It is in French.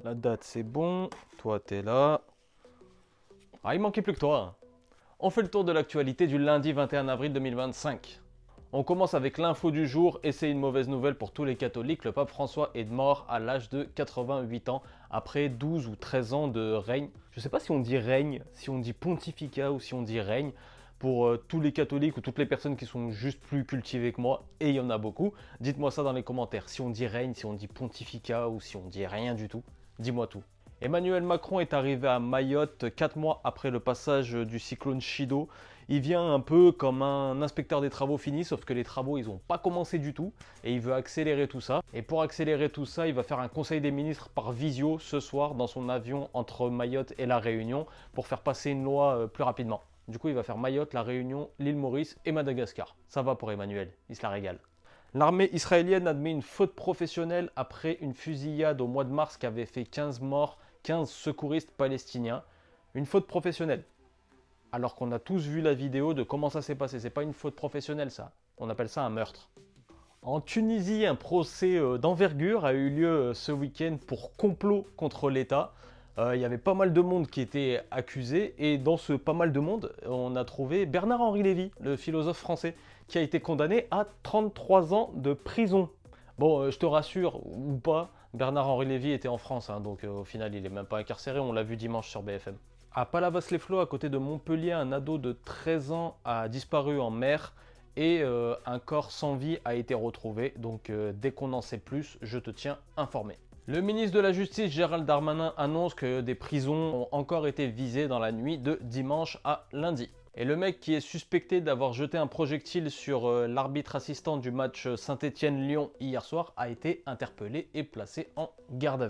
La date, c'est bon. Toi, t'es là. Ah, il manquait plus que toi, hein. On fait le tour de l'actualité du lundi 21 avril 2025. On commence avec l'info du jour et c'est une mauvaise nouvelle pour tous les catholiques. Le pape François est mort à l'âge de 88 ans après 12 ou 13 ans de règne. Je ne sais pas si on dit règne, si on dit pontificat ou si on dit règne. Pour tous les catholiques ou toutes les personnes qui sont juste plus cultivées que moi, et il y en a beaucoup, dites-moi ça dans les commentaires. Si on dit règne, si on dit pontificat ou si on dit rien du tout, dis-moi tout. Emmanuel Macron est arrivé à Mayotte 4 mois après le passage du cyclone Chido. Il vient un peu comme un inspecteur des travaux finis, sauf que les travaux ils n'ont pas commencé du tout et il veut accélérer tout ça. Et pour accélérer tout ça, il va faire un conseil des ministres par visio ce soir dans son avion entre Mayotte et La Réunion pour faire passer une loi plus rapidement. Du coup, il va faire Mayotte, La Réunion, l'île Maurice et Madagascar. Ça va pour Emmanuel, il se la régale. L'armée israélienne admet une faute professionnelle après une fusillade au mois de mars qui avait fait 15 morts, 15 secouristes palestiniens. Une faute professionnelle. Alors qu'on a tous vu la vidéo de comment ça s'est passé. C'est pas une faute professionnelle ça. On appelle ça un meurtre. En Tunisie, un procès d'envergure a eu lieu ce week-end pour complot contre l'État. Il y avait pas mal de monde qui était accusé et dans ce pas mal de monde, on a trouvé Bernard-Henri Lévy, le philosophe français, qui a été condamné à 33 ans de prison. Bon, je te rassure, ou pas, Bernard-Henri Lévy était en France, hein, donc au final il est même pas incarcéré, on l'a vu dimanche sur BFM. À Palavas-les-Flots, à côté de Montpellier, un ado de 13 ans a disparu en mer et un corps sans vie a été retrouvé. Donc dès qu'on en sait plus, je te tiens informé. Le ministre de la Justice, Gérald Darmanin, annonce que des prisons ont encore été visées dans la nuit de dimanche à lundi. Et le mec qui est suspecté d'avoir jeté un projectile sur l'arbitre assistant du match Saint-Étienne-Lyon hier soir a été interpellé et placé en garde à vue.